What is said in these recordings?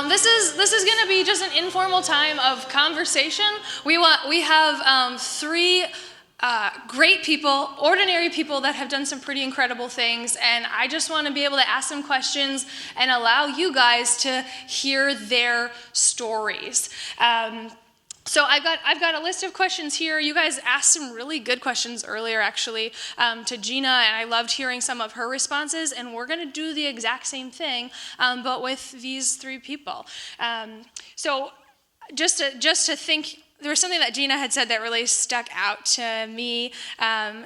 This is going to be just an informal time of conversation. We have three great people, ordinary people that have done some pretty incredible things, and I just want to be able to ask them questions and allow you guys to hear their stories. So I've got a list of questions here. You guys asked some really good questions earlier, actually, to Gina, and I loved hearing some of her responses. And we're going to do the exact same thing, but with these three people. So just to think. There was something that Gina had said that really stuck out to me.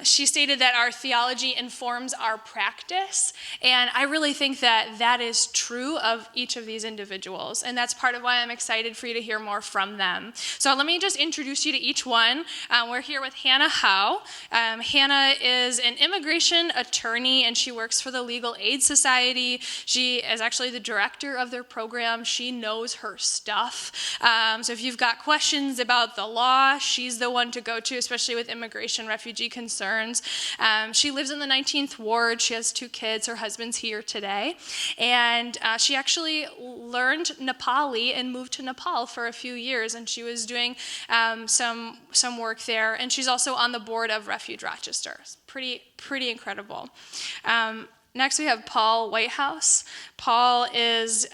She stated that our theology informs our practice, and I really think that that is true of each of these individuals, and that's part of why I'm excited for you to hear more from them. So let me just introduce you to each one. We're here with Hannah Hough. Hannah is an immigration attorney, and she works for the Legal Aid Society. She is actually the director of their program. She knows her stuff. So if you've got questions about the law, she's the one to go to, especially with immigration, refugee concerns. She lives in the 19th Ward. She has 2 kids. Her husband's here today. And she actually learned Nepali and moved to Nepal for a few years, and she was doing some work there. And she's also on the board of Refuge Rochester. It's pretty incredible. Next, we have Paul Whitehouse. Paul is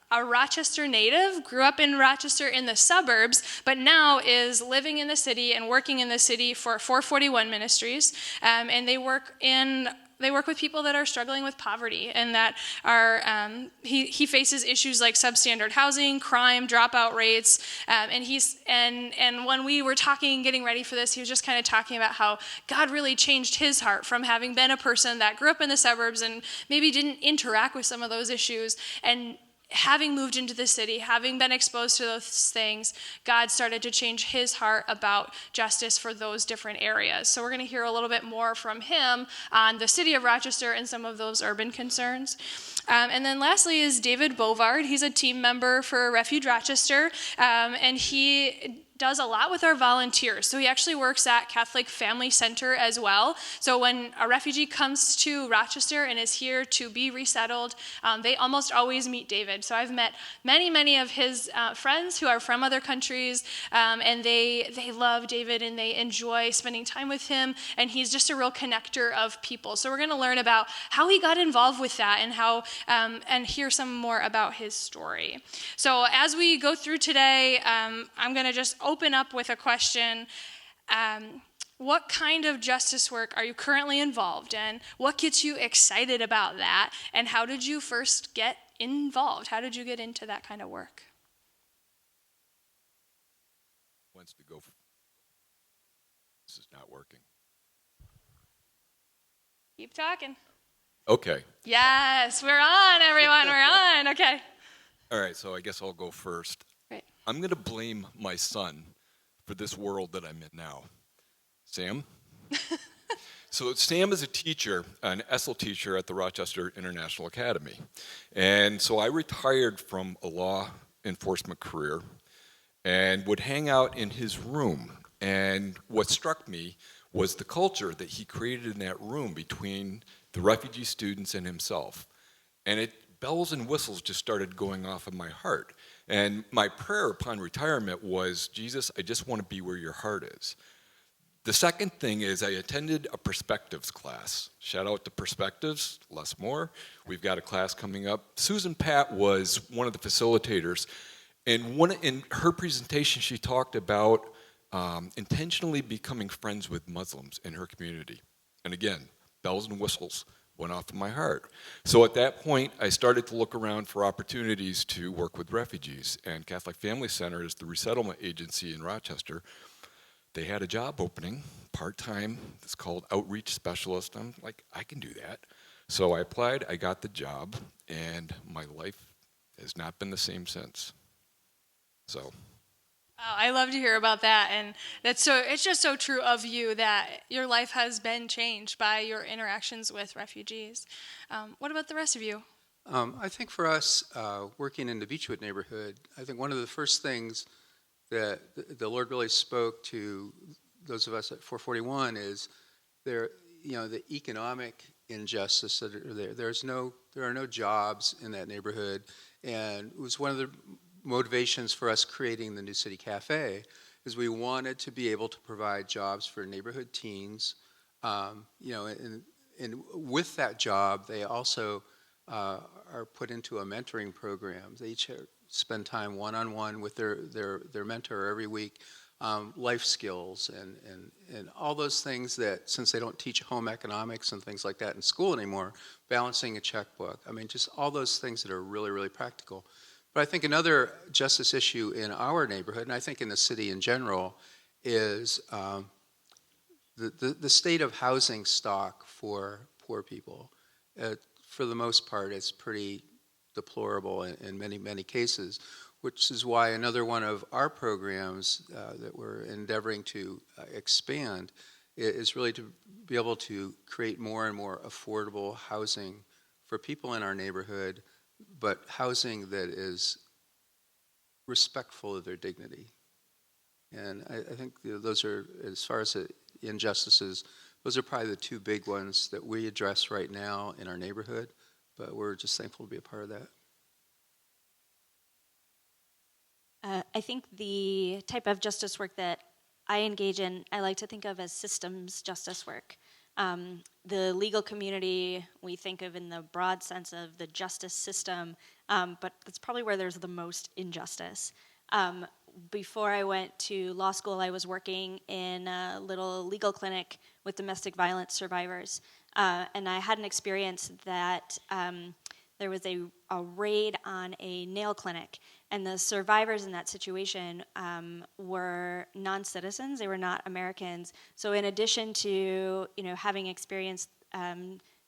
a Rochester native, grew up in Rochester in the suburbs, but now is living in the city and working in the city for 441 Ministries, and they work with people that are struggling with poverty, and that are he faces issues like substandard housing, crime, dropout rates, and when we were talking, getting ready for this, he was just kind of talking about how God really changed his heart from having been a person that grew up in the suburbs and maybe didn't interact with some of those issues, and having moved into the city, having been exposed to those things, God started to change his heart about justice for those different areas. So we're going to hear a little bit more from him on the city of Rochester and some of those urban concerns. And then lastly is David Bovard. He's a team member for Refuge Rochester, and he does a lot with our volunteers. So he actually works at Catholic Family Center as well. So when a refugee comes to Rochester and is here to be resettled, they almost always meet David. So I've met many of his friends who are from other countries, and they love David and they enjoy spending time with him, and he's just a real connector of people. So we're going to learn about how he got involved with that and how and hear some more about his story. So as we go through today, I'm going to just open up with a question. What kind of justice work are you currently involved in? What gets you excited about that? And how did you first get involved? How did you get into that kind of work? Wants to go. This is not working. Keep talking. Okay. Yes, we're on, everyone. We're on. Okay. All right, so I guess I'll go first. Great. I'm going to blame my son for this world that I'm in now. Sam? So Sam is a teacher, an ESL teacher at the Rochester International Academy. And so I retired from a law enforcement career and would hang out in his room. And what struck me was the culture that he created in that room between the refugee students and himself. And bells and whistles just started going off in my heart. And my prayer upon retirement was, Jesus, I just want to be where your heart is. The second thing is I attended a perspectives class. Shout out to Perspectives, less more. We've got a class coming up. Susan Pat was one of the facilitators. And in her presentation, she talked about intentionally becoming friends with Muslims in her community. And again, bells and whistles went off in my heart. So at that point, I started to look around for opportunities to work with refugees. And Catholic Family Center is the resettlement agency in Rochester. They had a job opening, part-time. It's called Outreach Specialist. I'm like, I can do that. So I applied, I got the job, and my life has not been the same since. So. Oh, I love to hear about that, and it's just so true of you that your life has been changed by your interactions with refugees. What about the rest of you? I think for us, working in the Beechwood neighborhood, I think one of the first things that the Lord really spoke to those of us at 441 is the economic injustice that are there. There are no jobs in that neighborhood, And it was one of the motivations for us creating the New City Cafe, is we wanted to be able to provide jobs for neighborhood teens. And with that job, they also are put into a mentoring program. They each spend time one-on-one with their mentor every week. Life skills and all those things that, since they don't teach home economics and things like that in school anymore, balancing a checkbook. I mean, just all those things that are really, really practical. But I think another justice issue in our neighborhood, and I think in the city in general, is the state of housing stock for poor people. For the most part, it's pretty deplorable in many, many cases, which is why another one of our programs that we're endeavoring to expand is really to be able to create more and more affordable housing for people in our neighborhood, but housing that is respectful of their dignity. And I think those are, as far as injustices, those are probably the two big ones that we address right now in our neighborhood, but we're just thankful to be a part of that. I think the type of justice work that I engage in, I like to think of as systems justice work. The legal community we think of in the broad sense of the justice system, but that's probably where there's the most injustice. Before I went to law school, I was working in a little legal clinic with domestic violence survivors, and I had an experience that there was a raid on a nail clinic, and the survivors in that situation were non-citizens. They were not Americans. So in addition to having experienced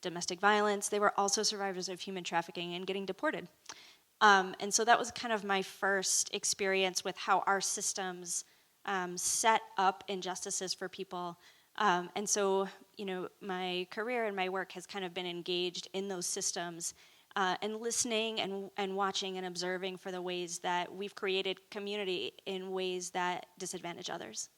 domestic violence, they were also survivors of human trafficking and getting deported. And so that was kind of my first experience with how our systems set up injustices for people. And so, my career and my work has kind of been engaged in those systems and listening and watching and observing for the ways that we've created community in ways that disadvantage others.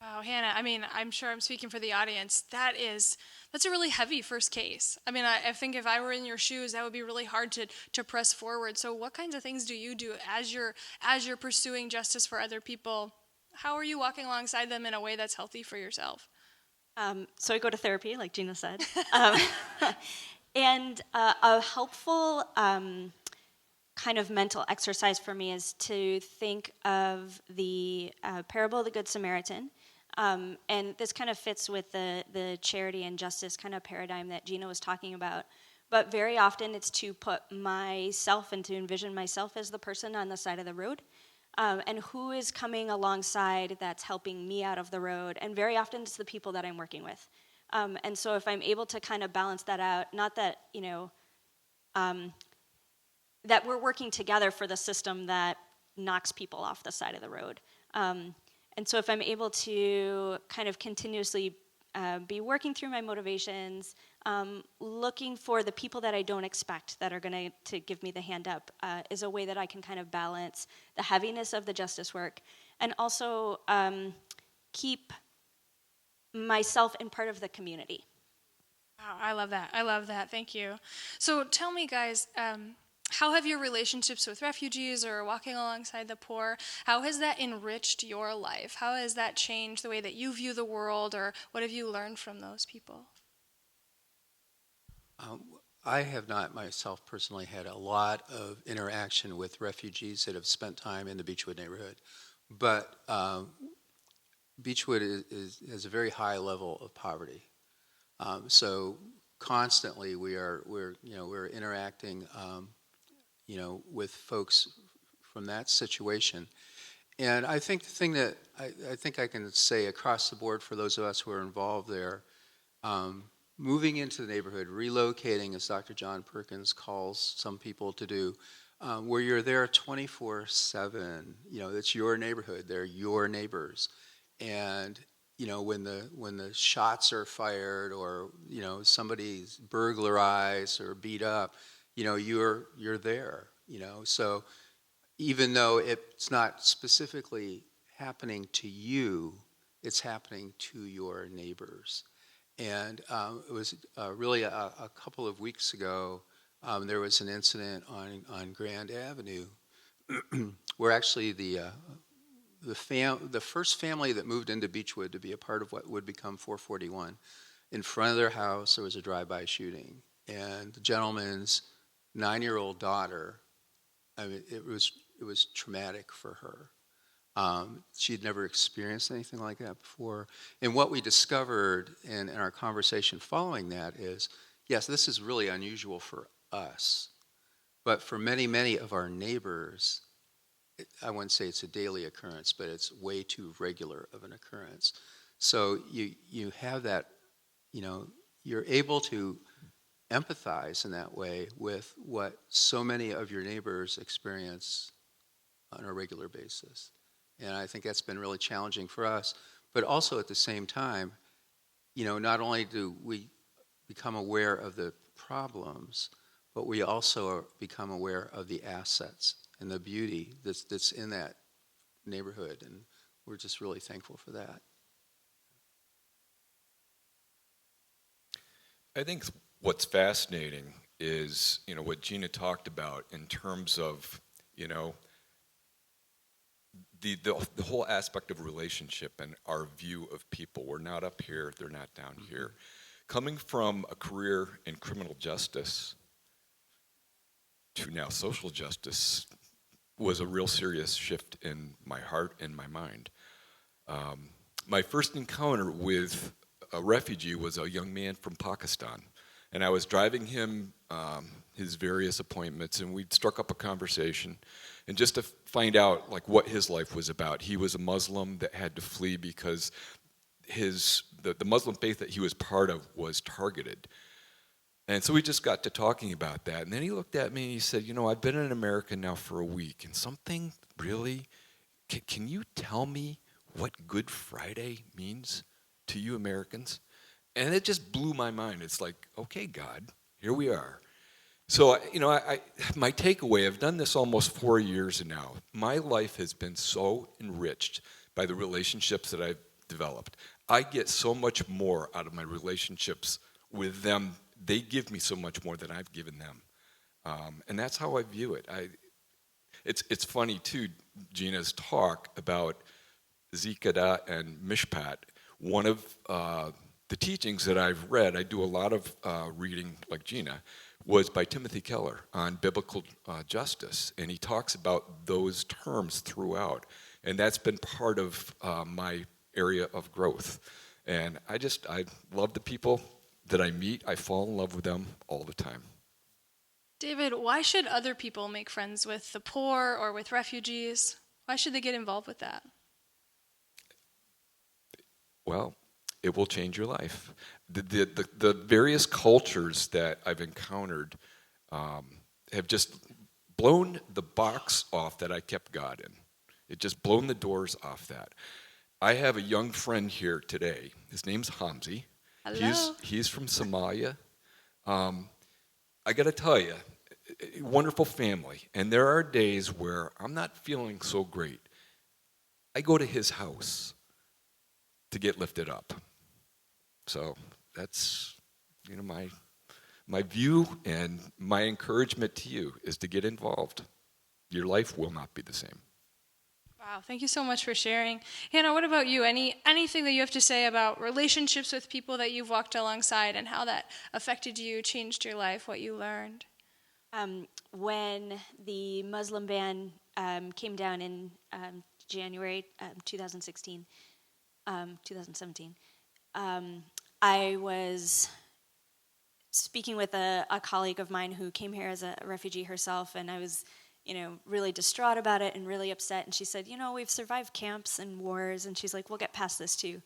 Wow, Hannah, I mean, I'm sure I'm speaking for the audience. That's a really heavy first case. I mean, I think if I were in your shoes, that would be really hard to press forward. So what kinds of things do you do as you're pursuing justice for other people? How are you walking alongside them in a way that's healthy for yourself? So I go to therapy, like Gina said. And a helpful kind of mental exercise for me is to think of the parable of the Good Samaritan. And this kind of fits with the charity and justice kind of paradigm that Gina was talking about. But very often it's to put myself and to envision myself as the person on the side of the road. And who is coming alongside that's helping me out of the road. And very often it's the people that I'm working with. And so if I'm able to kind of balance that out, not that, that we're working together for the system that knocks people off the side of the road. And so if I'm able to kind of continuously be working through my motivations, looking for the people that I don't expect that are going to give me the hand up is a way that I can kind of balance the heaviness of the justice work and also keep myself in part of the community. Wow, I love that. I love that. Thank you. So tell me, guys, how have your relationships with refugees or walking alongside the poor, how has that enriched your life? How has that changed the way that you view the world, or what have you learned from those people? I have not myself personally had a lot of interaction with refugees that have spent time in the Beechwood neighborhood, but Beechwood has a very high level of poverty. So constantly we're interacting with folks from that situation. And I think the thing that I think I can say across the board for those of us who are involved there, moving into the neighborhood, relocating, as Dr. John Perkins calls some people to do, where you're there 24/7. It's your neighborhood. They're your neighbors. And when the shots are fired or somebody's burglarized or beat up, you're there. So even though it's not specifically happening to you, it's happening to your neighbors. And it was really a couple of weeks ago, There was an incident on Grand Avenue where actually the first family that moved into Beechwood to be a part of what would become 441, in front of their house there was a drive-by shooting, and the gentleman's 9-year-old daughter, I mean, it was traumatic for her. She had never experienced anything like that before. And what we discovered in our conversation following that is, yes, this is really unusual for us, but for many, many of our neighbors, I wouldn't say it's a daily occurrence, but it's way too regular of an occurrence. So you have that, you're able to empathize in that way with what so many of your neighbors experience on a regular basis. And I think that's been really challenging for us. But also at the same time, not only do we become aware of the problems, but we also become aware of the assets and the beauty that's in that neighborhood. And we're just really thankful for that. I think what's fascinating is, what Gina talked about in terms of, the whole aspect of relationship and our view of people. We're not up here, they're not down here. Coming from a career in criminal justice to now social justice was a real serious shift in my heart and my mind. My first encounter with a refugee was a young man from Pakistan. And I was driving him his various appointments, and we struck up a conversation. And just to find out what his life was about, he was a Muslim that had to flee because the Muslim faith that he was part of was targeted. And so we just got to talking about that. And then he looked at me and he said, I've been in America now for a week, and something really, can you tell me what Good Friday means to you Americans? And it just blew my mind. It's like, okay, God, here we are. So, my takeaway, I've done this almost 4 years now. My life has been so enriched by the relationships that I've developed. I get so much more out of my relationships with them. They give me so much more than I've given them. And that's how I view it. It's funny, too, Gina's talk about Zikada and Mishpat. One of the teachings that I've read, I do a lot of reading like Gina, was by Timothy Keller on biblical justice. And he talks about those terms throughout. And that's been part of my area of growth. And I love the people that I meet. I fall in love with them all the time. David, why should other people make friends with the poor or with refugees? Why should they get involved with that? Well, it will change your life. The various cultures that I've encountered have just blown the box off that I kept God in. It just blown the doors off that. I have a young friend here today. His name's Hamzi. Hello. He's from Somalia. I got to tell you, wonderful family. And there are days where I'm not feeling so great. I go to his house to get lifted up. So that's, my view, and my encouragement to you is to get involved. Your life will not be the same. Wow, thank you so much for sharing. Hannah, what about you? Anything that you have to say about relationships with people that you've walked alongside and how that affected you, changed your life, what you learned? When the Muslim ban came down in January 2017, I was speaking with a colleague of mine who came here as a refugee herself, and I was, really distraught about it and really upset. And she said, we've survived camps and wars, and she's like, we'll get past this too.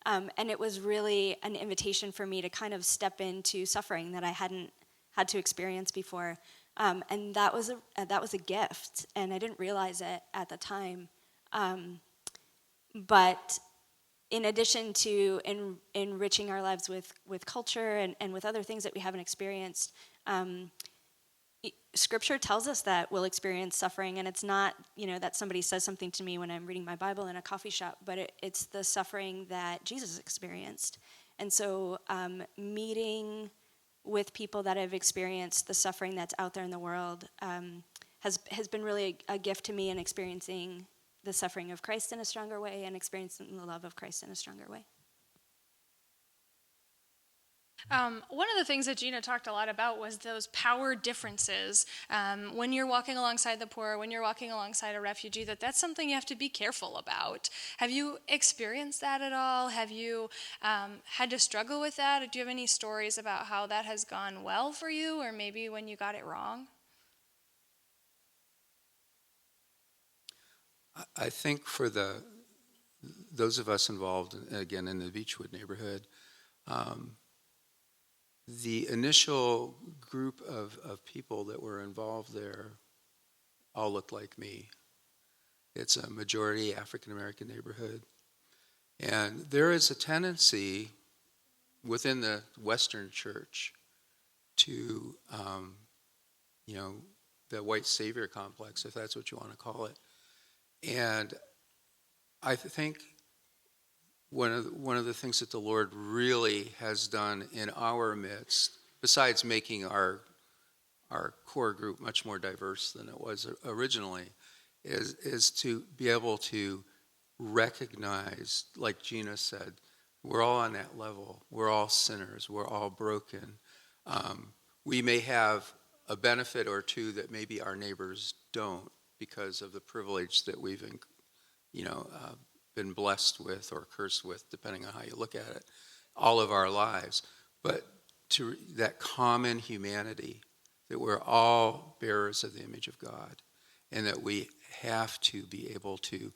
And it was really an invitation for me to kind of step into suffering that I hadn't had to experience before. And that was a gift, and I didn't realize it at the time. But in addition to enriching our lives with culture and with other things that we haven't experienced, Scripture tells us that we'll experience suffering, and it's not, that somebody says something to me when I'm reading my Bible in a coffee shop, but it's the suffering that Jesus experienced. And so meeting with people that have experienced the suffering that's out there in the world has been really a gift to me in experiencing the suffering of Christ in a stronger way and experiencing the love of Christ in a stronger way. One of the things that Gina talked a lot about was those power differences. When you're walking alongside the poor, when you're walking alongside a refugee, that's something you have to be careful about. Have you experienced that at all? Have you had to struggle with that? Do you have any stories about how that has gone well for you, or maybe when you got it wrong? I think for those of us involved, again, in the Beechwood neighborhood, the initial group of people that were involved there all looked like me. It's a majority African-American neighborhood. And there is a tendency within the Western church to, the white savior complex, if that's what you want to call it. And I think one of the things that the Lord really has done in our midst, besides making our core group much more diverse than it was originally, is to be able to recognize, like Gina said, we're all on that level. We're all sinners. We're all broken. We may have a benefit or two that maybe our neighbors don't, because of the privilege that we've, been blessed with or cursed with, depending on how you look at it, all of our lives. But to that common humanity, that we're all bearers of the image of God, and that we have to be able to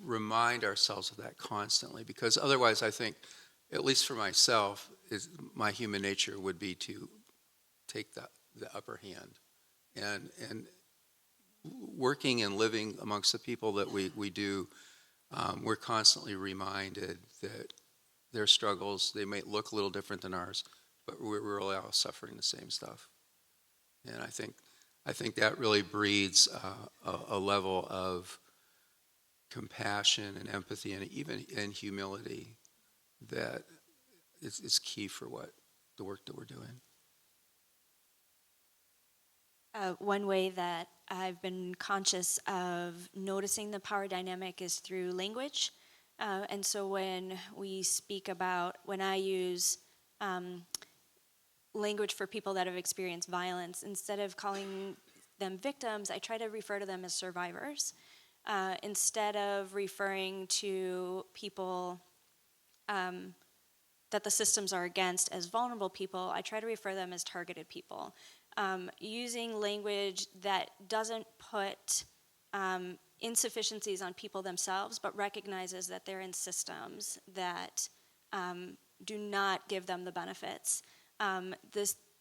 remind ourselves of that constantly, because otherwise I think, at least for myself, my human nature would be to take the upper hand. And working and living amongst the people that we do, we're constantly reminded that their struggles, they might look a little different than ours, but we're all suffering the same stuff. And I think that really breeds a level of compassion and empathy and even in humility that is key for the work that we're doing. One way that I've been conscious of noticing the power dynamic is through language. And so when I use language for people that have experienced violence, instead of calling them victims, I try to refer to them as survivors. Instead of referring to people that the systems are against as vulnerable people, I try to refer to them as targeted people. Using language that doesn't put insufficiencies on people themselves, but recognizes that they're in systems that do not give them the benefits.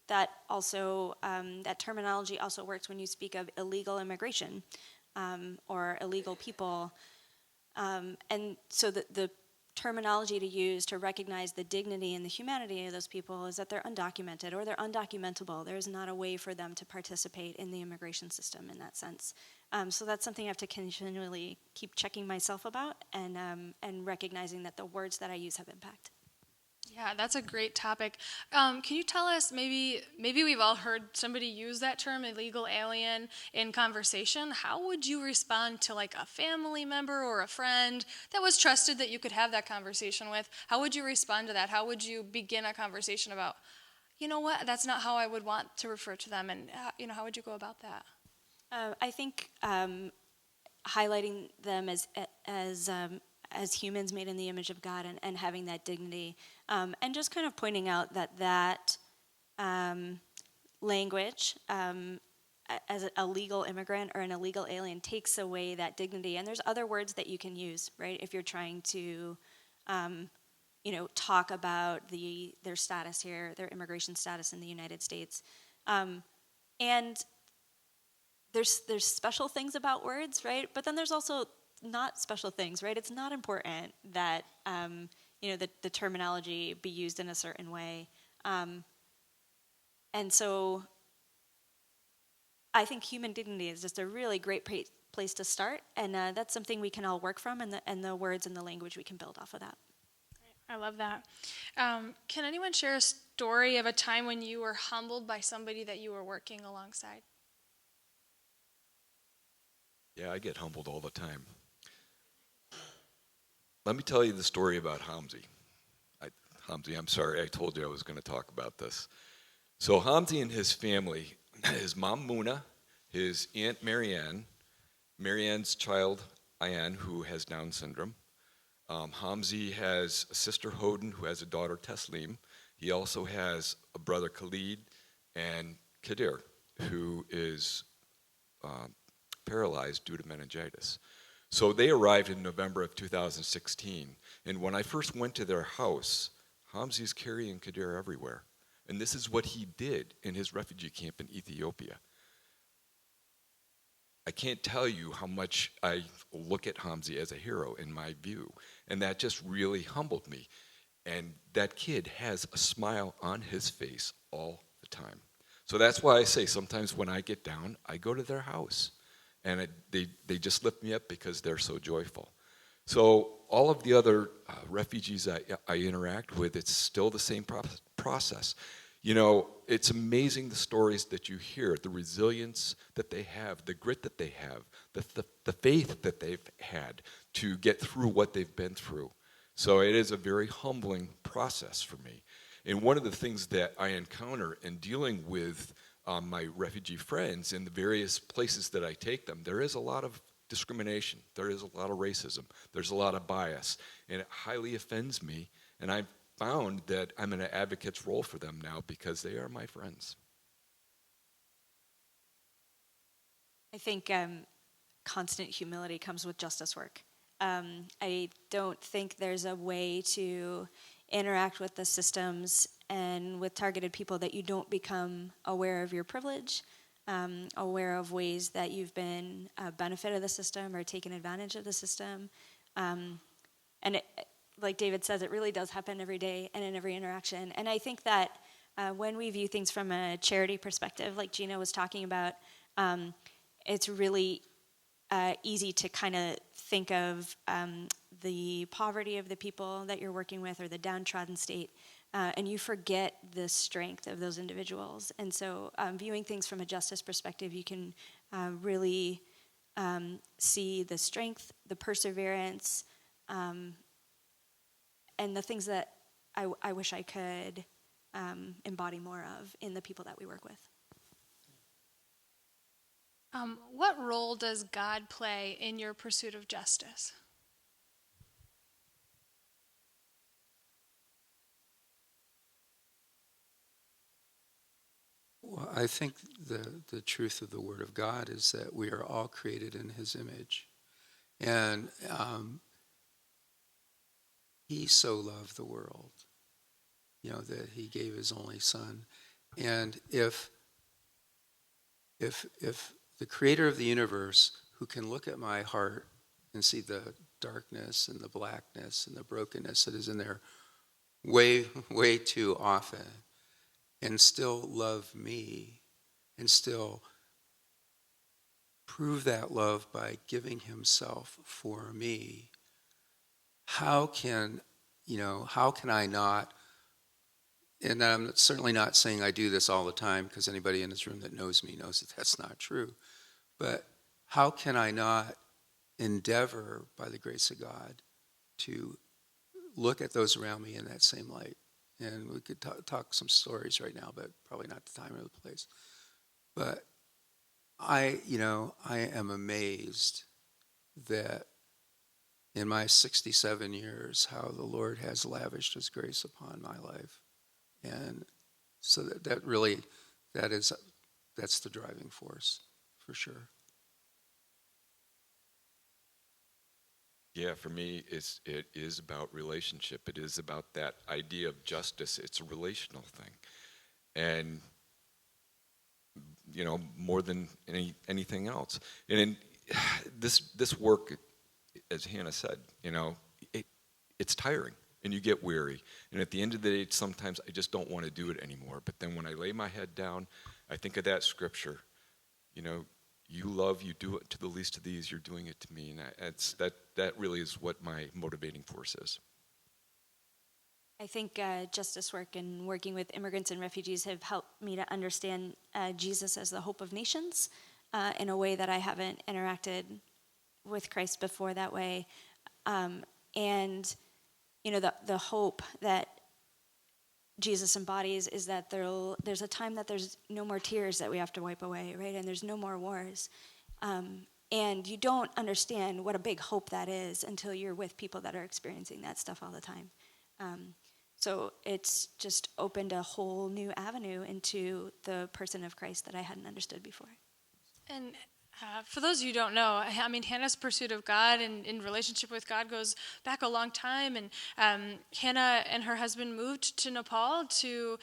That terminology also works when you speak of illegal immigration or illegal people. And so the terminology to use to recognize the dignity and the humanity of those people is that they're undocumented or they're undocumentable. There's not a way for them to participate in the immigration system in that sense. So that's something I have to continually keep checking myself about and recognizing that the words that I use have impact. Yeah, that's a great topic. Can you tell us, maybe we've all heard somebody use that term, illegal alien, in conversation. How would you respond to like a family member or a friend that was trusted that you could have that conversation with? How would you respond to that? How would you begin a conversation about, you know what, that's not how I would want to refer to them, and how would you go about that? I think highlighting them as humans made in the image of God and having that dignity, and just kind of pointing out that language as a legal immigrant or an illegal alien takes away that dignity. And there's other words that you can use, right, if you're trying to talk about their status here, their immigration status in the United States. And there's special things about words, right? But then there's also not special things, right? It's not important that the terminology be used in a certain way, and so I think human dignity is just a really great place to start, and that's something we can all work from, and the words and the language we can build off of that. I love that. Can anyone share story of a time when you were humbled by somebody that you were working alongside? Yeah, I get humbled all the time. Let me tell you the story about Hamzi. Hamzi, I'm sorry, I told you I was going to talk about this. So Hamzi and his family, his mom Muna, his aunt Marianne, Marianne's child Ayan, who has Down syndrome. Hamzi has a sister Hoden, who has a daughter Teslim. He also has a brother Khalid and Kadir, who is paralyzed due to meningitis. So they arrived in November of 2016, and when I first went to their house, Hamzi's carrying Kadir everywhere. And this is what he did in his refugee camp in Ethiopia. I can't tell you how much I look at Hamzi as a hero in my view, and that just really humbled me. And that kid has a smile on his face all the time. So that's why I say sometimes when I get down, I go to their house. And they just lift me up because they're so joyful. So all of the other refugees I interact with, it's still the same process. You know, it's amazing the stories that you hear, the resilience that they have, the grit that they have, the faith that they've had to get through what they've been through. So it is a very humbling process for me. And one of the things that I encounter in dealing with my refugee friends in the various places that I take them, there is a lot of discrimination. There is a lot of racism. There's a lot of bias. And it highly offends me. And I've found that I'm in an advocate's role for them now because they are my friends. I think constant humility comes with justice work. I don't think there's a way to interact with the systems and with targeted people that you don't become aware of your privilege, aware of ways that you've been a benefit of the system or taken advantage of the system. And it, like David says, it really does happen every day and in every interaction. And I think that when we view things from a charity perspective, like Gina was talking about, it's really easy to kind of think of the poverty of the people that you're working with or the downtrodden state, and you forget the strength of those individuals. And so viewing things from a justice perspective, you can really see the strength, the perseverance, and the things that I wish I could embody more of in the people that we work with. What role does God play in your pursuit of justice? Well, I think the truth of the Word of God is that we are all created in His image. And He so loved the world, that He gave His only Son. And if the Creator of the universe, who can look at my heart and see the darkness and the blackness and the brokenness that is in there way, way too often, and still love me, and still prove that love by giving Himself for me, how can I not, and I'm certainly not saying I do this all the time, because anybody in this room that knows me knows that that's not true, but how can I not endeavor, by the grace of God, to look at those around me in that same light? And we could talk some stories right now, but probably not the time or the place. But I am amazed that in my 67 years, how the Lord has lavished His grace upon my life. And so that's the driving force, for sure. Yeah, for me, it is about relationship. It is about that idea of justice. It's a relational thing. And, more than anything else. And in this work, as Hannah said, it's tiring. And you get weary. And at the end of the day, sometimes I just don't want to do it anymore. But then when I lay my head down, I think of that scripture, you love, you do it to the least of these, you're doing it to me. And that really is what my motivating force is. I think justice work and working with immigrants and refugees have helped me to understand Jesus as the hope of nations in a way that I haven't interacted with Christ before that way. And, the hope that Jesus embodies is that there's a time that there's no more tears that we have to wipe away, right? And there's no more wars. And you don't understand what a big hope that is until you're with people that are experiencing that stuff all the time. So it's just opened a whole new avenue into the person of Christ that I hadn't understood before. And for those of you who don't know, I mean, Hannah's pursuit of God and in relationship with God goes back a long time. And Hannah and her husband moved to Nepal to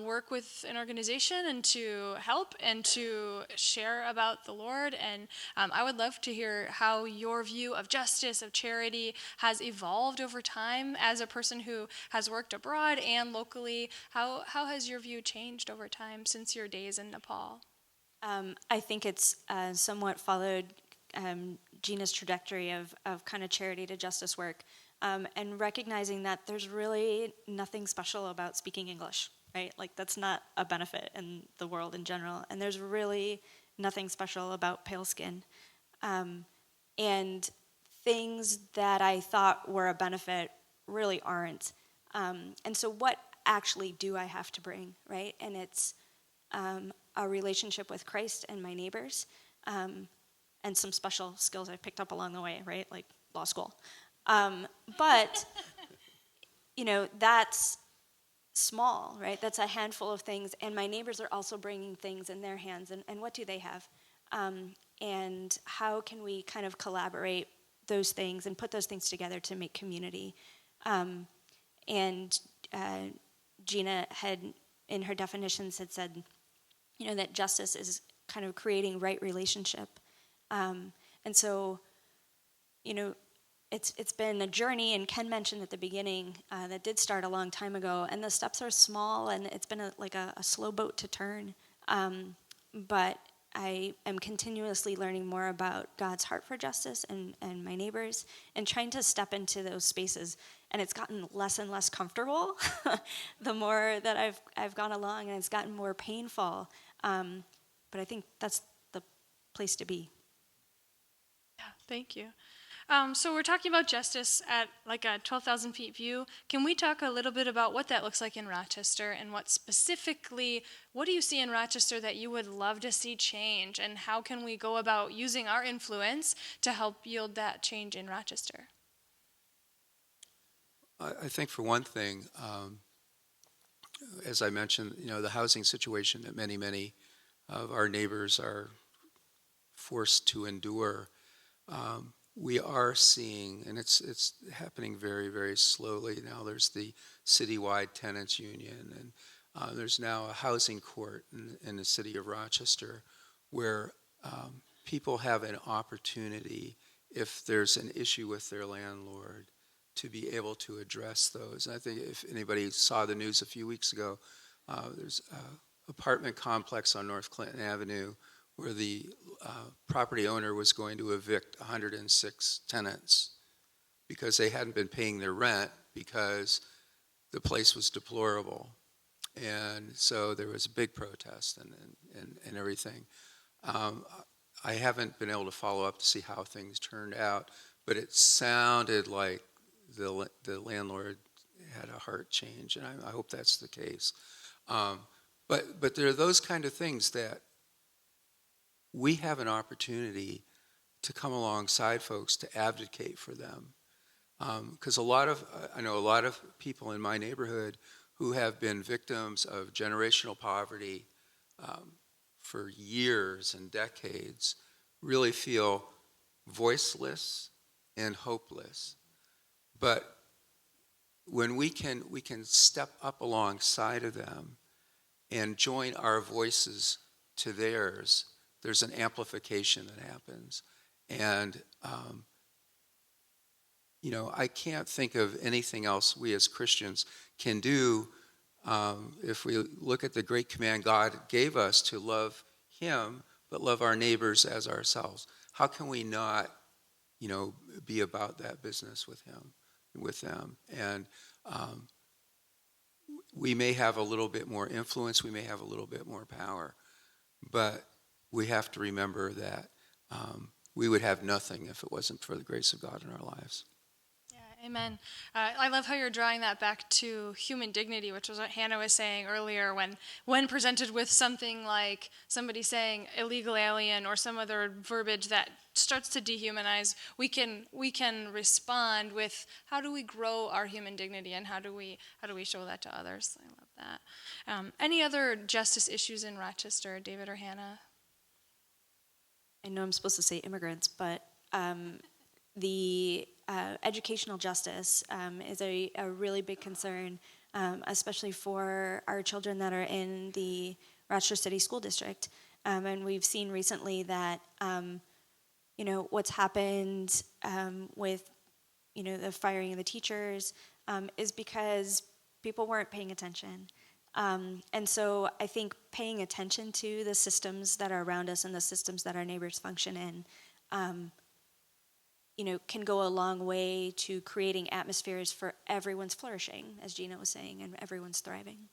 work with an organization and to help and to share about the Lord. And I would love to hear how your view of justice, of charity, has evolved over time as a person who has worked abroad and locally. How has your view changed over time since your days in Nepal? I think it's somewhat followed Gina's trajectory of kind of charity to justice work, and recognizing that there's really nothing special about speaking English, right? Like, that's not a benefit in the world in general, and there's really nothing special about pale skin. And things that I thought were a benefit really aren't. And so what actually do I have to bring, right? And it's a relationship with Christ and my neighbors, and some special skills I picked up along the way, right? Like law school. But, that's small, right? That's a handful of things. And my neighbors are also bringing things in their hands. And what do they have? And how can we kind of collaborate those things and put those things together to make community? And Gina had, in her definitions, had said, that justice is kind of creating right relationship. And so, it's been a journey, and Ken mentioned at the beginning that did start a long time ago, and the steps are small, and it's been a slow boat to turn. But I am continuously learning more about God's heart for justice and my neighbors, and trying to step into those spaces. And it's gotten less and less comfortable the more that I've gone along, and it's gotten more painful. But I think that's the place to be. Yeah, thank you. So we're talking about justice at like a 12,000 feet view. Can we talk a little bit about what that looks like in Rochester, and what do you see in Rochester that you would love to see change, and how can we go about using our influence to help yield that change in Rochester? I think for one thing, as I mentioned, the housing situation that many of our neighbors are forced to endure. We are seeing, and it's happening very, very slowly now. There's the citywide tenants union, and there's now a housing court in the city of Rochester, where people have an opportunity, if there's an issue with their landlord, to be able to address those. And I think if anybody saw the news a few weeks ago, there's an apartment complex on North Clinton Avenue where the property owner was going to evict 106 tenants because they hadn't been paying their rent because the place was deplorable. And so there was a big protest and everything. I haven't been able to follow up to see how things turned out, but it sounded like the landlord had a heart change, and I hope that's the case. But there are those kind of things that we have an opportunity to come alongside folks to advocate for them. Because I know a lot of people in my neighborhood who have been victims of generational poverty for years and decades really feel voiceless and hopeless. But when we can step up alongside of them and join our voices to theirs, there's an amplification that happens. And, I can't think of anything else we as Christians can do if we look at the great command God gave us to love Him, but love our neighbors as ourselves. How can we not, be about that business with Him, with them? And we may have a little bit more influence, we may have a little bit more power, but we have to remember that we would have nothing if it wasn't for the grace of God in our lives. Yeah, amen. I love how you're drawing that back to human dignity, which was what Hannah was saying earlier. When presented with something like somebody saying illegal alien or some other verbiage that starts to dehumanize, we can respond with how do we grow our human dignity and how do we show that to others. I love that. Any other justice issues in Rochester, David or Hannah? I know I'm supposed to say immigrants, but the educational justice is a really big concern, especially for our children that are in the Rochester City School District. And we've seen recently that, what's happened with, the firing of the teachers is because people weren't paying attention. And so I think paying attention to the systems that are around us and the systems that our neighbors function in, can go a long way to creating atmospheres for everyone's flourishing, as Gina was saying, and everyone's thriving.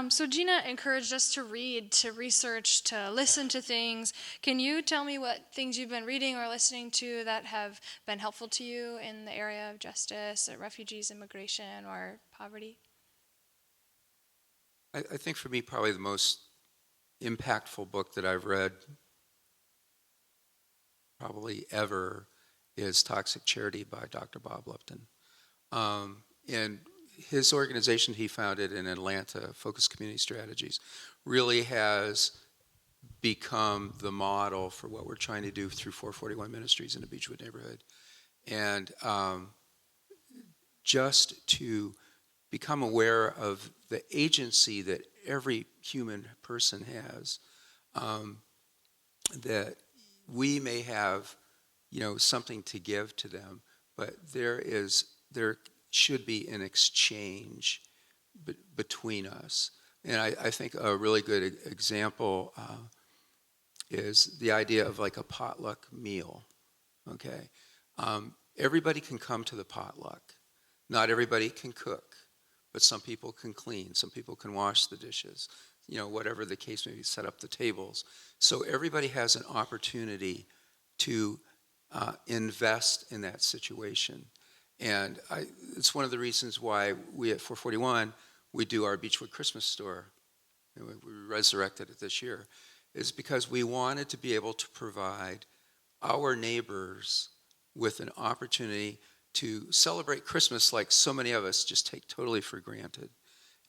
So Gina encouraged us to read, to research, to listen to things. Can you tell me what things you've been reading or listening to that have been helpful to you in the area of justice, or refugees, immigration, or poverty? I think for me, probably the most impactful book that I've read probably ever is Toxic Charity by Dr. Bob Lupton. And his organization he founded in Atlanta, Focus Community Strategies, really has become the model for what we're trying to do through 441 Ministries in the Beechwood neighborhood. And just to become aware of the agency that every human person has, that we may have, something to give to them, but there should be an exchange between us. And I think a really good example is the idea of like a potluck meal, okay? Everybody can come to the potluck. Not everybody can cook, but some people can clean, some people can wash the dishes, whatever the case may be, set up the tables. So everybody has an opportunity to invest in that situation. And it's one of the reasons why we at 441, we do our Beechwood Christmas store, and we resurrected it this year, is because we wanted to be able to provide our neighbors with an opportunity to celebrate Christmas like so many of us just take totally for granted.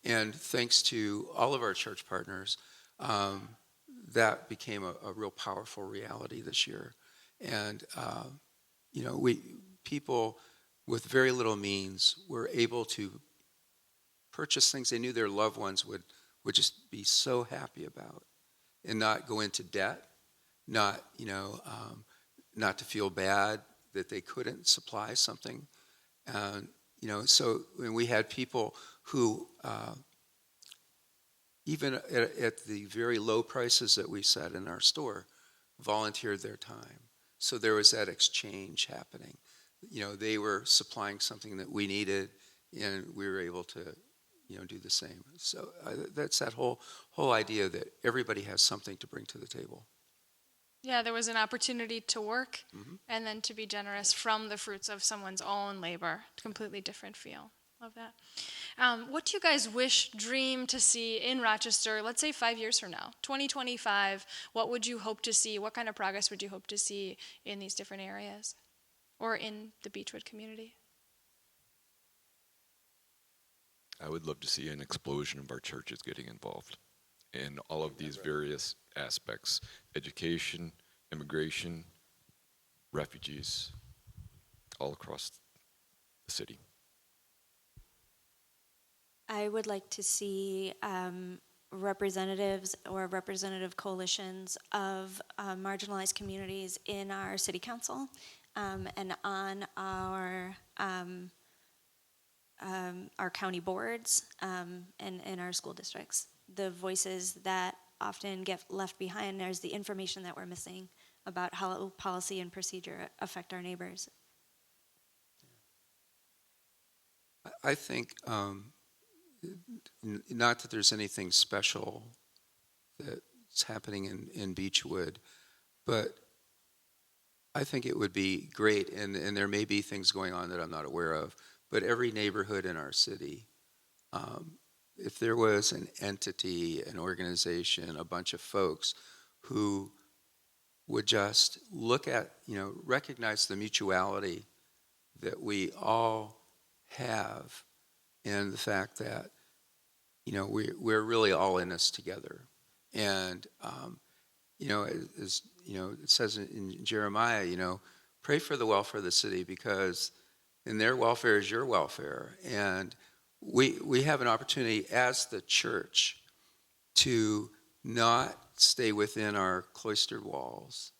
And thanks to all of our church partners, that became a real powerful reality this year. And, people with very little means were able to purchase things they knew their loved ones would just be so happy about, and not go into debt, not to feel bad that they couldn't supply something. So when we had people who, even at the very low prices that we set in our store, volunteered their time. So there was that exchange happening. They were supplying something that we needed, and we were able to, do the same. So that's that whole idea that everybody has something to bring to the table. Yeah, there was an opportunity to work and then to be generous from the fruits of someone's own labor. Completely different feel. Love that. What do you guys dream to see in Rochester, let's say 5 years from now, 2025? What would you hope to see? What kind of progress would you hope to see in these different areas or in the Beechwood community? I would love to see an explosion of our churches getting involved in all of these various aspects: education, immigration, refugees, all across the city. I would like to see representatives or representative coalitions of marginalized communities in our city council and on our county boards and in our school districts. The voices that often get left behind is the information that we're missing about how policy and procedure affect our neighbors. I think not that there's anything special that's happening in Beechwood, but I think it would be great, and there may be things going on that I'm not aware of, but every neighborhood in our city, if there was an entity, an organization, a bunch of folks who would just look at, recognize the mutuality that we all have, and the fact that, we're really all in this together. And, as, it says in Jeremiah, pray for the welfare of the city, because in their welfare is your welfare. And we have an opportunity as the church to not stay within our cloistered walls,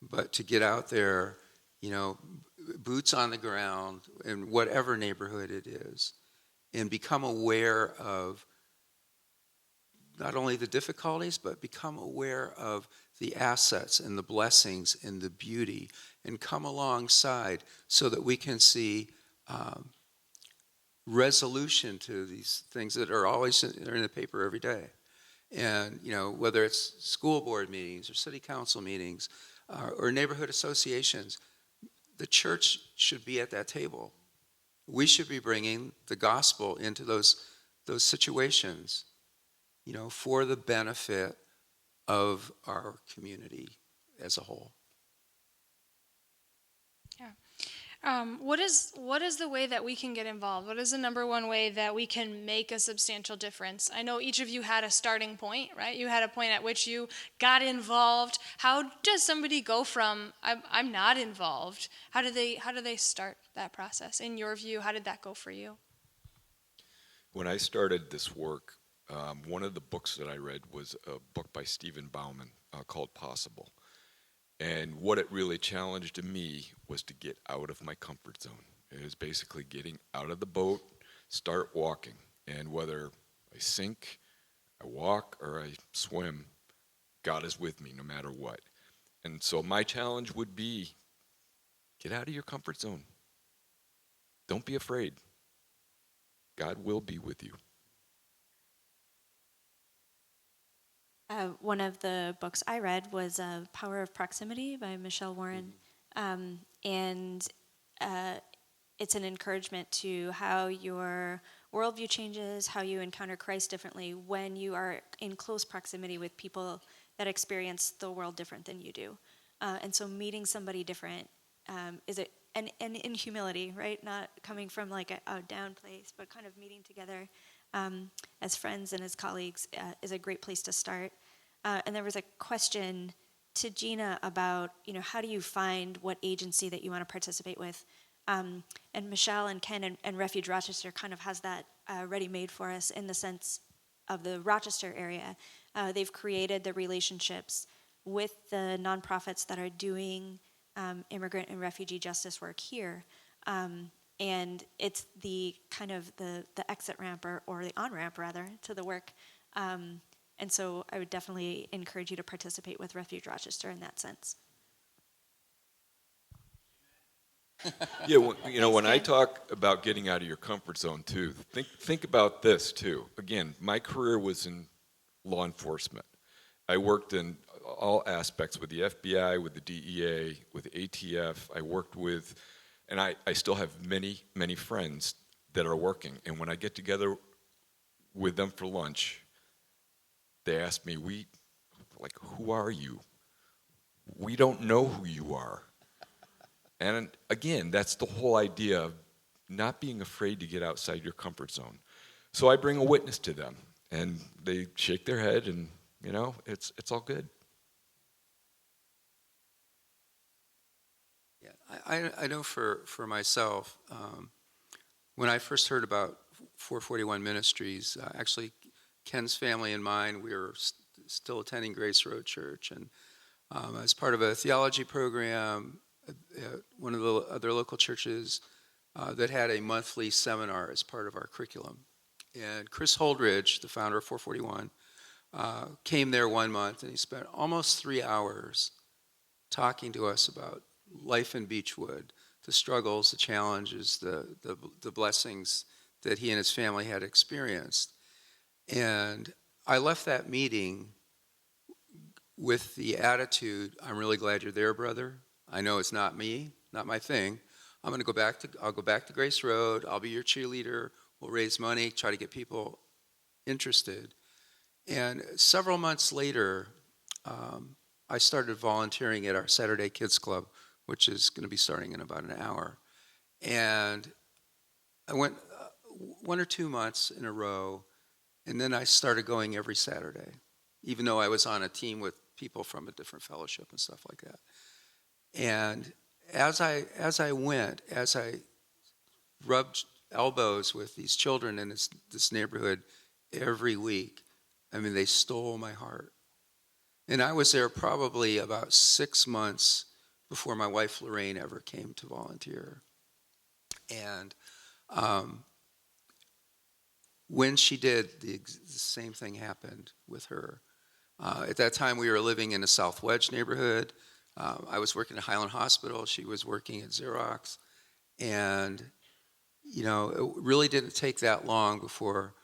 but to get out there, boots on the ground in whatever neighborhood it is, and become aware of not only the difficulties, but become aware of the assets and the blessings and the beauty, and come alongside so that we can see resolution to these things that are always in the paper every day. And, whether it's school board meetings or city council meetings or neighborhood associations, the church should be at that table. We should be bringing the gospel into those situations, for the benefit of our community as a whole. What is the way that we can get involved? What is the number one way that we can make a substantial difference? I know each of you had a starting point, right? You had a point at which you got involved. How does somebody go from I'm not involved? How do they start that process? In your view, how did that go for you? When I started this work, one of the books that I read was a book by Stephen Bauman called Possible. And what it really challenged me was to get out of my comfort zone. It was basically getting out of the boat, start walking. And whether I sink, I walk, or I swim, God is with me no matter what. And so my challenge would be, get out of your comfort zone. Don't be afraid. God will be with you. One of the books I read was Power of Proximity by Michelle Warren. And it's an encouragement to how your worldview changes, how you encounter Christ differently when you are in close proximity with people that experience the world different than you do. And so meeting somebody different is and in humility, right? Not coming from like a down place, but kind of meeting together as friends and as colleagues is a great place to start. And there was a question to Gina about, how do you find what agency that you want to participate with? And Michelle and Ken and Refuge Rochester kind of has that ready-made for us in the sense of the Rochester area. They've created the relationships with the nonprofits that are doing immigrant and refugee justice work here. And it's the kind of the exit ramp or the on-ramp, rather, to the work. And so I would definitely encourage you to participate with Refuge Rochester in that sense. Yeah, when I talk about getting out of your comfort zone too, think about this too. Again, my career was in law enforcement. I worked in all aspects with the FBI, with the DEA, with ATF. I worked with, and I still have many, many friends that are working. And when I get together with them for lunch, they ask me, who are you? We don't know who you are. And again, that's the whole idea of not being afraid to get outside your comfort zone. So I bring a witness to them, and they shake their head, and it's all good. Yeah, I know for myself, when I first heard about 441 Ministries, actually Ken's family and mine, we were still attending Grace Road Church, and as part of a theology program at one of the other local churches that had a monthly seminar as part of our curriculum. And Chris Holdridge, the founder of 441, came there one month, and he spent almost 3 hours talking to us about life in Beechwood, the struggles, the challenges, the blessings that he and his family had experienced. And I left that meeting with the attitude, I'm really glad you're there, brother. I know it's not me, not my thing. I'll go back to Grace Road. I'll be your cheerleader. We'll raise money, try to get people interested. And several months later, I started volunteering at our Saturday Kids Club, which is going to be starting in about an hour. And I went 1 or 2 months in a row, and then I started going every Saturday, even though I was on a team with people from a different fellowship and stuff like that. And as I went, as I rubbed elbows with these children in this neighborhood every week, I mean, they stole my heart. And I was there probably about 6 months before my wife Lorraine ever came to volunteer. And when she did, the same thing happened with her. At that time, we were living in a South Wedge neighborhood. I was working at Highland Hospital. She was working at Xerox. And, you know, it really didn't take that long before,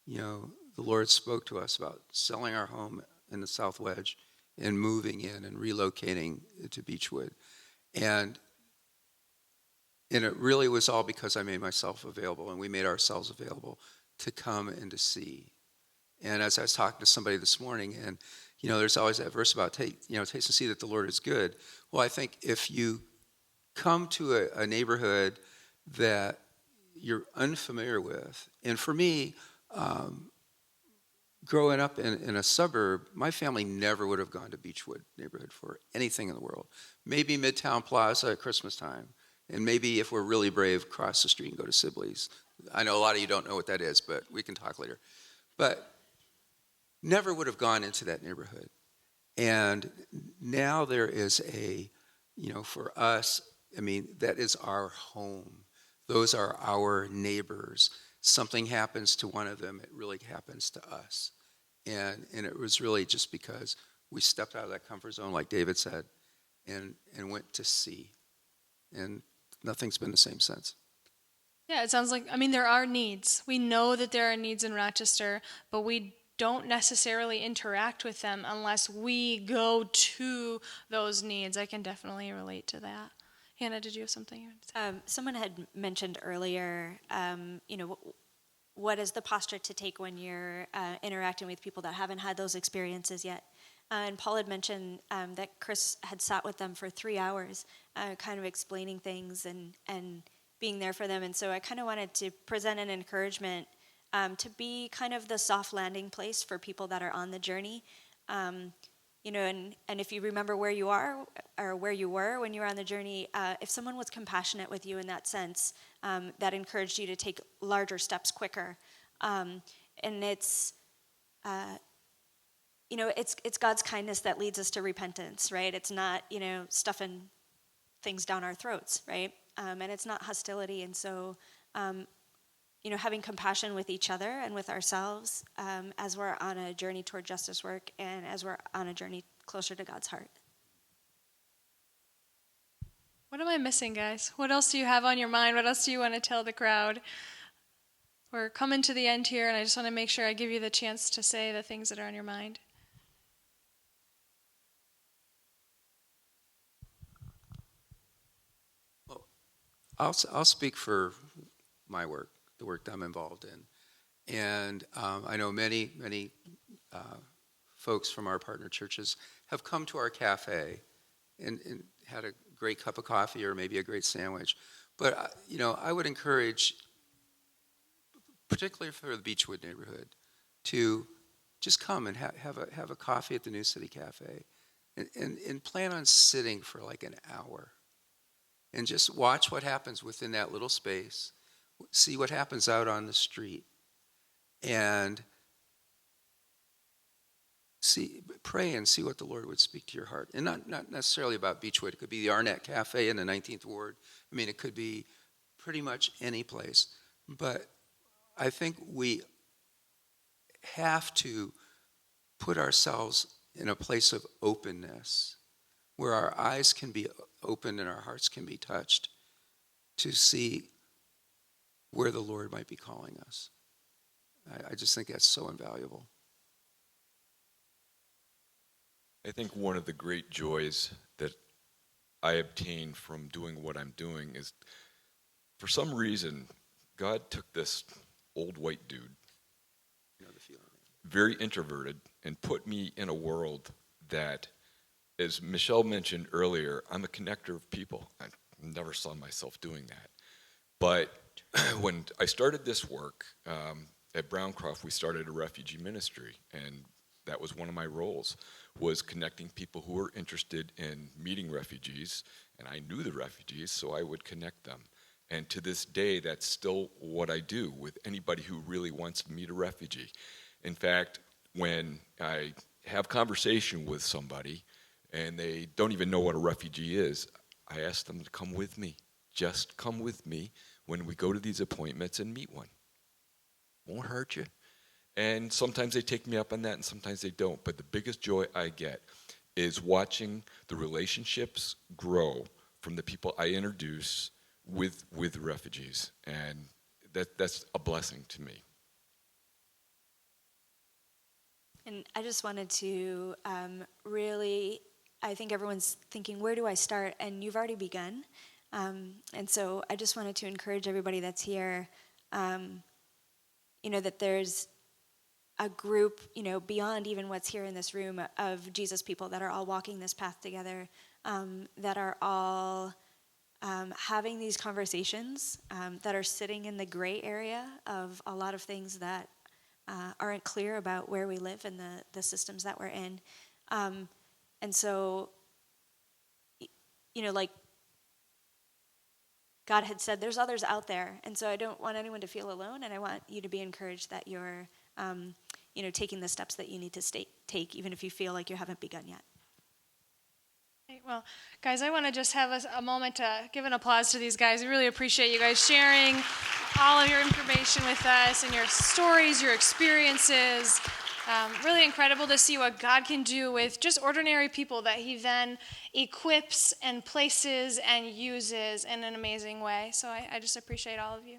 you know, the Lord spoke to us about selling our home in the South Wedge and moving in and relocating to Beechwood. And it really was all because I made myself available, and we made ourselves available to come and to see. And as I was talking to somebody this morning, and, you know, there's always that verse about taste and see that the Lord is good. Well, I think if you come to a neighborhood that you're unfamiliar with, and for me, growing up in a suburb, my family never would have gone to Beechwood neighborhood for anything in the world. Maybe Midtown Plaza at Christmas time, and maybe if we're really brave, cross the street and go to Sibley's. I know a lot of you don't know what that is, but we can talk later. But never would have gone into that neighborhood. And now there is for us, I mean, that is our home. Those are our neighbors. Something happens to one of them, it really happens to us. And it was really just because we stepped out of that comfort zone, like David said, and went to see. And nothing's been the same since. Yeah, it sounds like, I mean, there are needs. We know that there are needs in Rochester, but we don't necessarily interact with them unless we go to those needs. I can definitely relate to that. Hannah, did you have something you wanted to say? Someone had mentioned earlier, what is the posture to take when you're interacting with people that haven't had those experiences yet? And Paul had mentioned that Chris had sat with them for 3 hours, kind of explaining things and being there for them. And so I kind of wanted to present an encouragement to be kind of the soft landing place for people that are on the journey. And if you remember where you are or where you were when you were on the journey, if someone was compassionate with you in that sense, that encouraged you to take larger steps quicker. And it's God's kindness that leads us to repentance, right? It's not, stuffing things down our throats, right? And it's not hostility. And so, having compassion with each other and with ourselves as we're on a journey toward justice work and as we're on a journey closer to God's heart. What am I missing, guys? What else do you have on your mind? What else do you want to tell the crowd? We're coming to the end here, and I just want to make sure I give you the chance to say the things that are on your mind. Well, I'll speak for my work, the work that I'm involved in. And I know many folks from our partner churches have come to our cafe and had a great cup of coffee or maybe a great sandwich. But, I would encourage, particularly for the Beechwood neighborhood, to just come and have a coffee at the New City Cafe and plan on sitting for like an hour and just watch what happens within that little space, see what happens out on the street, and pray and see what the Lord would speak to your heart. And not necessarily about Beechwood. It could be the Arnett Cafe in the 19th Ward. I mean, it could be pretty much any place. But I think we have to put ourselves in a place of openness where our eyes can be opened and our hearts can be touched to see where the Lord might be calling us. I just think that's so invaluable. I think one of the great joys that I obtain from doing what I'm doing is, for some reason, God took this old white dude, You know the feeling. very introverted, and put me in a world that, as Michelle mentioned earlier, I'm a connector of people. I never saw myself doing that. But when I started this work, at Browncroft, we started a refugee ministry, and that was one of my roles, was connecting people who were interested in meeting refugees, and I knew the refugees, so I would connect them. And to this day, that's still what I do with anybody who really wants to meet a refugee. In fact, when I have conversation with somebody and they don't even know what a refugee is, I ask them to come with me. Just come with me when we go to these appointments and meet one. Won't hurt you. And sometimes they take me up on that and sometimes they don't. But the biggest joy I get is watching the relationships grow from the people I introduce with refugees. And that's a blessing to me. And I just wanted to really, I think everyone's thinking, where do I start? And you've already begun. And so I just wanted to encourage everybody that's here, that there's a group, beyond even what's here in this room of Jesus people that are all walking this path together, that are all having these conversations, that are sitting in the gray area of a lot of things that aren't clear about where we live and the systems that we're in. And so, like God had said, there's others out there. And so I don't want anyone to feel alone, and I want you to be encouraged that you're, taking the steps that you need to take, even if you feel like you haven't begun yet. Well, guys, I want to just have a moment to give an applause to these guys. I really appreciate you guys sharing all of your information with us and your stories, your experiences. Really incredible to see what God can do with just ordinary people that he then equips and places and uses in an amazing way. So I just appreciate all of you.